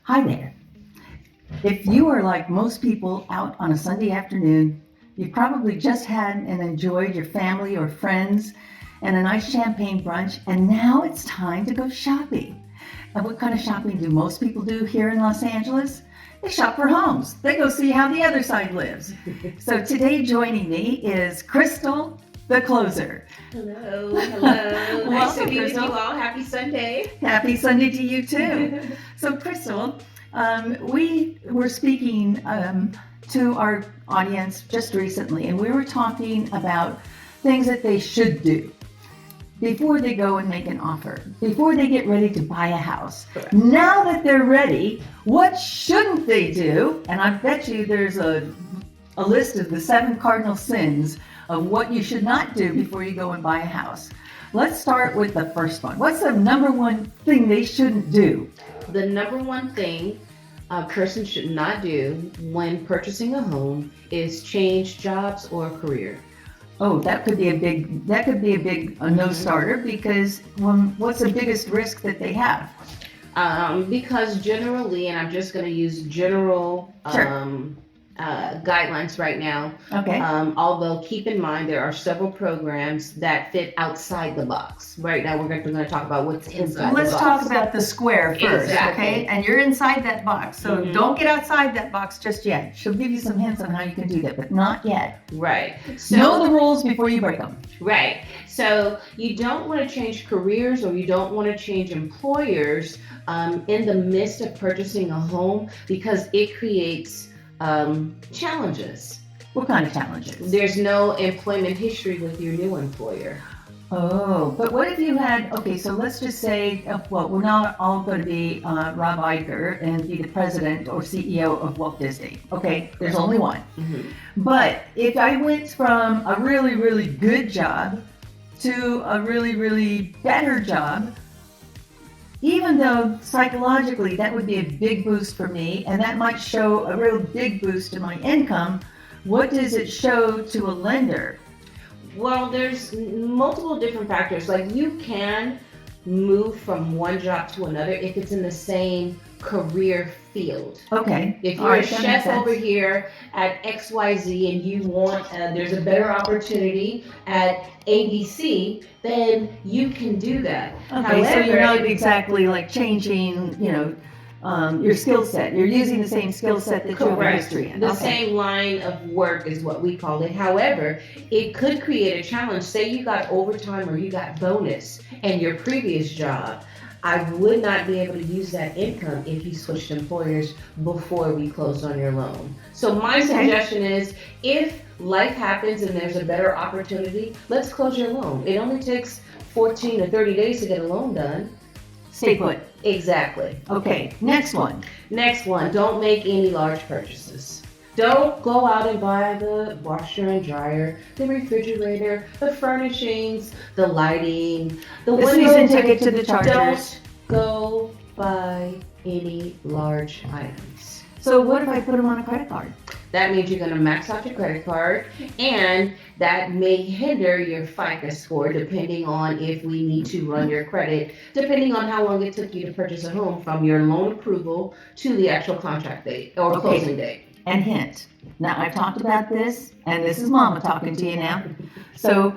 Hi there. If you are like most people out on a Sunday afternoon, you probably just had and enjoyed your family or friends and a nice champagne brunch, and now it's time to go shopping. And what kind of shopping do most people do here in Los Angeles? They shop for homes. They go see how the other side lives. So today joining me is Crystal, the closer. Hello, hello. Nice to Welcome, be with you Crystal. all. Happy Sunday. Happy Sunday to you too. So, Crystal, we were speaking to our audience just recently, and we were talking about things that they should do before they go and make an offer, before they get ready to buy a house. Correct. Now that they're ready, what shouldn't they do? And I bet you there's a list of the 7 cardinal sins of what you should not do before you go and buy a house. Let's start with the first one. What's the number one thing they shouldn't do? The number one thing a person should not do when purchasing a home is change jobs or career. Oh, that could be a big no starter, because what's the biggest risk that they have? Because generally, and I'm just going to use general Sure. guidelines right now. Okay. Although keep in mind there are several programs that fit outside the box. Right now we're going to talk about what's inside Let's the box. talk about the square first, Exactly. okay? And you're inside that box, so Mhm. don't get outside that box just yet. She'll give you some hints on how you can do that, but not yet. Right. Know the rules before you break them. Right. So you don't want to change careers or you don't want to change employers in the midst of purchasing a home, because it creates challenges. What kind of challenges? There's no employment history with your new employer. Oh, but what if you had, okay, so let's just say, well, we're not all going to be Rob Iger and be the president or CEO of Walt Disney. Okay, there's only one. Mm-hmm. But if I went from a really, really good job to a really, really better job, even though psychologically that would be a big boost for me, and that might show a real big boost to my income, what does it show to a lender? Well, there's multiple different factors. Like you can move from one job to another if it's in the same career field. Okay. If All you're right, a that chef makes sense. over here at XYZ and you want, there's a better opportunity at ABC, then you can do that. Okay, so you're not exactly like changing, your skill set. You're using the same skill set that you have a Correct. history in. The Okay. same line of work is what we call it. However, it could create a challenge. Say you got overtime or you got bonus in your previous job. I would not be able to use that income if you switched employers before we closed on your loan. So my suggestion is, if life happens and there's a better opportunity, let's close your loan. It only takes 14 to 30 days to get a loan done. Stay put. Exactly. Okay, next one. Next one, don't make any large purchases. Don't go out and buy the washer and dryer, the refrigerator, the furnishings, the lighting, the The window. season ticket to the Chargers. Don't go buy any large items. So what if I put them on a credit card? That means you're going to max out your credit card, and that may hinder your FICO score depending on if we need to run your credit, depending on how long it took you to purchase a home from your loan approval to the actual contract date or closing date. And hint. Now, I've talked about this, and this is Mama talking to you now. So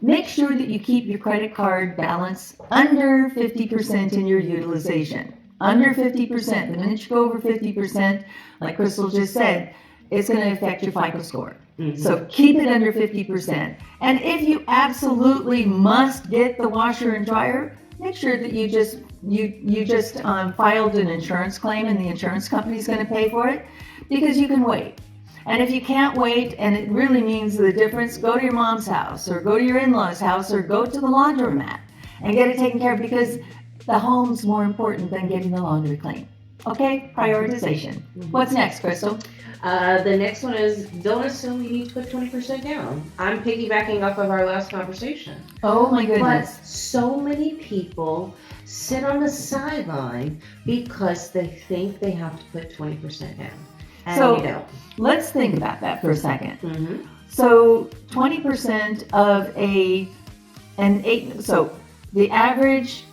make sure that you keep your credit card balance under 50% in your utilization. Under 50%. The minute you go over 50%, like Crystal just said, it's going to affect your FICO score. Mhm. So keep it under 50%. And if you absolutely must get the washer and dryer, make sure that you just filed an insurance claim and the insurance company is going to pay for it, because you can wait. And if you can't wait and it really means the difference, go to your mom's house or go to your in-laws' house or go to the laundromat and get it taken care of, because the home's more important than getting the laundry clean. Okay, prioritization. What's next, Crystal? The next one is, don't assume you need to put 20% down. I'm piggybacking off of our last conversation. Oh my But goodness. so many people sit on the sideline because they think they have to put 20% down. And So- you don't. Let's think about that for a second. Mm-hmm. So 20% of so the average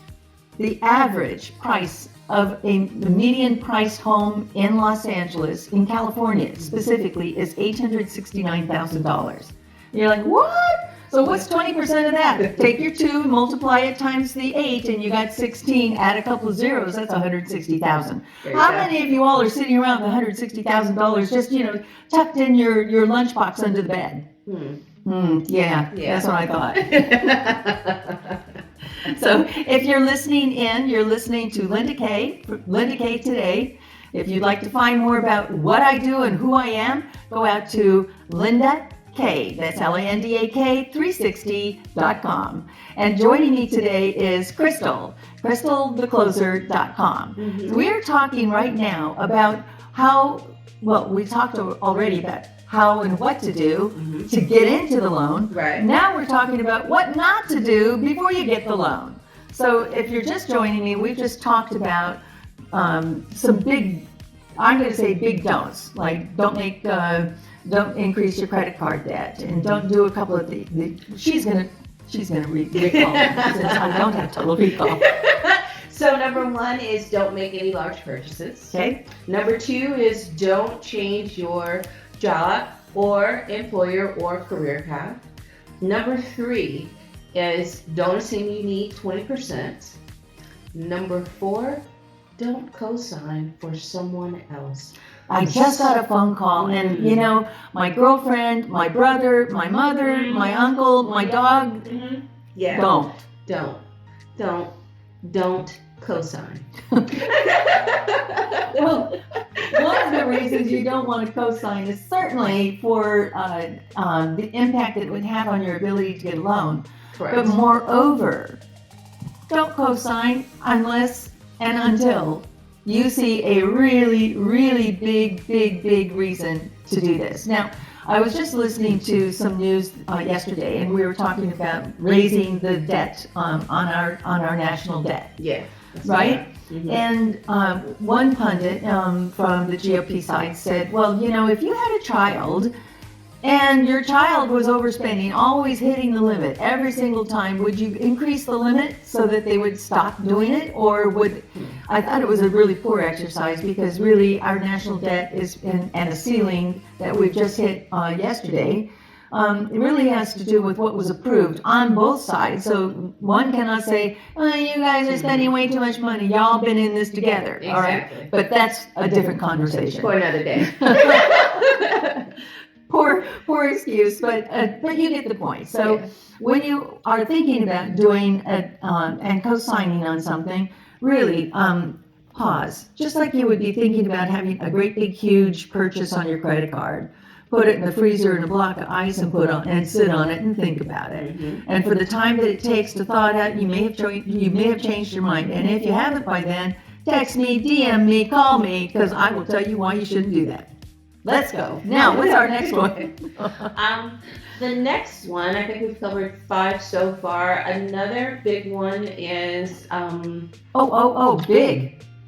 price of the median priced home in Los Angeles, in California specifically, is $869,000. You're like, what? So what's 20% of that? Take your 2, multiply it times the 8, and you got 16. Add a couple of zeros, that's 160,000. How many of you all are sitting around with $160,000 just, tucked in your lunchbox under the bed? Yeah, that's what I thought. So if you're listening in, you're listening to Linda Kaye Today. If you'd like to find more about what I do and who I am, go out to Linda Kaye, that's LANDAK 360.com. And joining me today is crystalthecloser.com. We're talking right now about we talked already about how and what to do to get into the loan. Right. Now we're talking about what not to do before you get the loan. So if you're just joining me, we've just talked about some big, I'm going to say big don'ts, like don't increase your credit card debt, and don't do a couple of she's gonna recall since I don't have total recall. So number 1 is don't make any large purchases. Okay. Number 2 is don't change your job or employer or career path. Number 3 is don't assume you need 20%. Number 4, don't co-sign for someone else. I just got a phone call, and my girlfriend, my brother, my mother, my uncle, my dog. Yeah. Don't co-sign. Well, one of the reasons you don't want to co-sign is certainly for the impact that it would have on your ability to get a loan. Correct. But moreover, don't co-sign unless and until you see a really, really big reason to do this. Now, I was just listening to some news yesterday, and we were talking about raising the debt on our national debt. Yeah. Right? And one pundit from the GOP side said, well, if you had a child and your child was overspending, always hitting the limit every single time, would you increase the limit so that they would stop doing it? Or I thought it was a really poor exercise, because really our national debt and the ceiling that we've just hit yesterday, it really has to do with what was approved on both sides. So one cannot say, you guys are spending way too much money. Y'all been in this together. Exactly. All right? But that's a different conversation. For another day. Poor excuse, but you get the point. So when you are thinking about doing and co-signing on something, really pause. Just like you would be thinking about having a great big huge purchase on your credit card. Put it in the freezer in a block of ice and sit on it and think about it. And for the time that it takes to thaw it out, you may have changed your mind. And if you haven't by then, text me, DM me, call me, because I will tell you why you shouldn't do that. Let's go. Now, what's our next one? The next one, I think we've covered 5 so far. Another big one is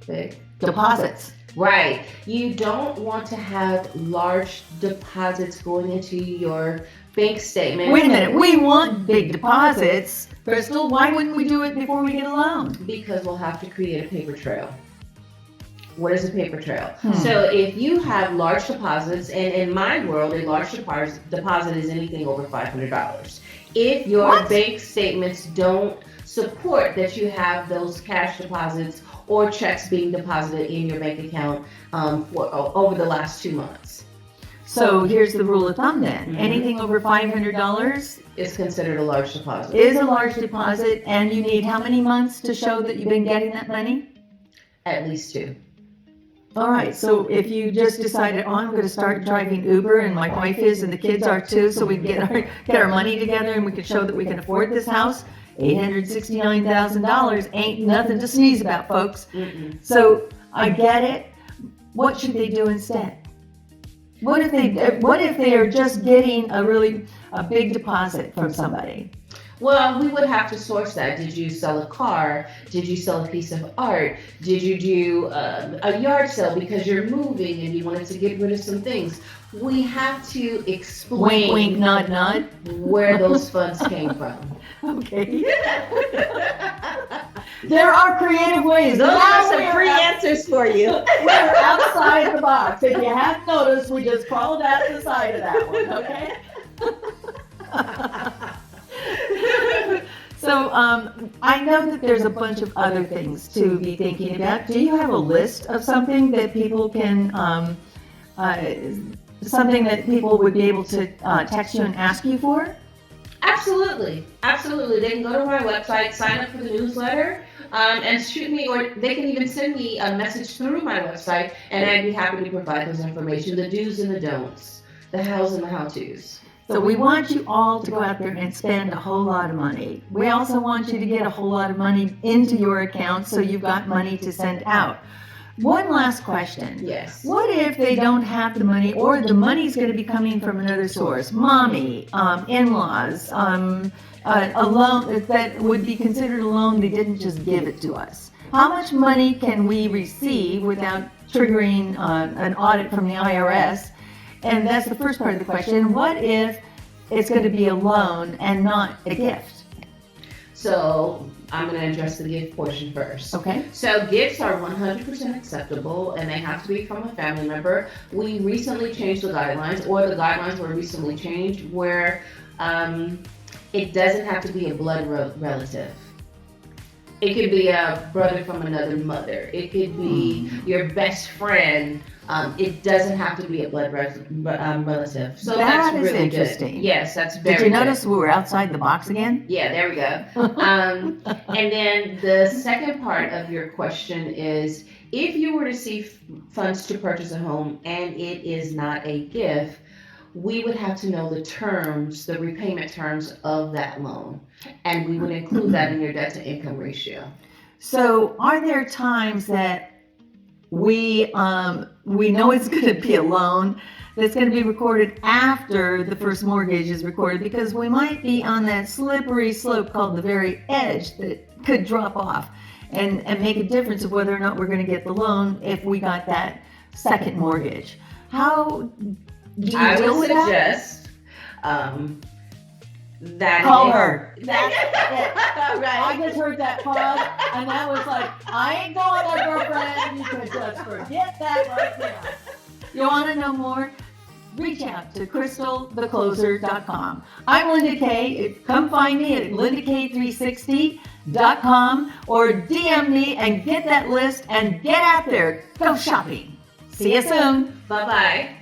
Big deposits. Right. You don't want to have large deposits going into your bank statement. Wait a minute. We want big deposits. Crystal, why wouldn't we do it before we get a loan? Because we'll have to create a paper trail. What is a paper trail? So if you have large deposits, and in my world, a large deposit is anything over $500. If your bank statements don't support that you have those cash deposits or checks being deposited in your bank account over the last 2 months. So here's the rule of thumb then. Anything over $500 is considered a large deposit. Is a large deposit, and you need how many months to show that you've been getting that money? At least 2. All right, so if you just decided, I'm going to start driving Uber, and my wife is, and the kids are too, so we can get our money together and we can show that we can afford this house, $869,000 ain't nothing to sneeze about, folks. So I get it. What should they do instead? What if they are just getting a big deposit from somebody? Well, we would have to source that. Did you sell a car? Did you sell a piece of art? Did you do a yard sale because you're moving and you wanted to get rid of some things? We have to explain, wink, wink, nod, nod, where those funds came from. Okay. There are creative ways. Those are Now some free answers for you. we're outside the box. If you haven't noticed, we just crawled out the side of that one, okay? So I know that there's a bunch of other things to be thinking about. Do you have a list of something that people can, something that people would be able to text you and ask you for? Absolutely. They can go to my website, sign up for the newsletter, and shoot me, or they can even send me a message through my website, and I'd be happy to provide those information, the do's and the don'ts, the hows and the how-tos. So we want you all to go out there and spend a whole lot of money. We also want you to get a whole lot of money into your account so you've got money to send out. One last question. Yes. What if they don't have the money, or the money's going to be coming from another source? Mommy, in-laws, a loan that would be considered a loan, they didn't just give it to us. How much money can we receive without triggering an audit from the IRS? And that's the first part of the question. What if it's going to be a loan and not a gift? So I'm going to address the gift portion first. Okay. So gifts are 100% acceptable, and they have to be from a family member. We recently changed the guidelines, or the guidelines were recently changed, where it doesn't have to be a blood relative. It could be a brother from another mother. It could be your best friend. It doesn't have to be a blood relative. So That that's is really interesting. good. Yes, that's very Did you good. notice we were outside the box again? Yeah, there we go. And then the second part of your question is, if you were to receive funds to purchase a home and it is not a gift, we would have to know the terms, the repayment terms of that loan. And we would include that in your debt to income ratio. So are there times that we know it's going to be a loan that's going to be recorded after the first mortgage is recorded, because we might be on that slippery slope called the very edge that could drop off and make a difference of whether or not we're going to get the loan if we got that second mortgage? How do you I deal would with that? suggest that Call her. That's I right. just heard that pause, and that was like, I ain't going there, girlfriend. You could just forget that right now. You want to know more? Reach out to crystalthecloser.com. I'm Linda Kaye. Come find me at lindakay360.com or DM me and get that list and get out there. Go shopping. See you soon. Bye-bye.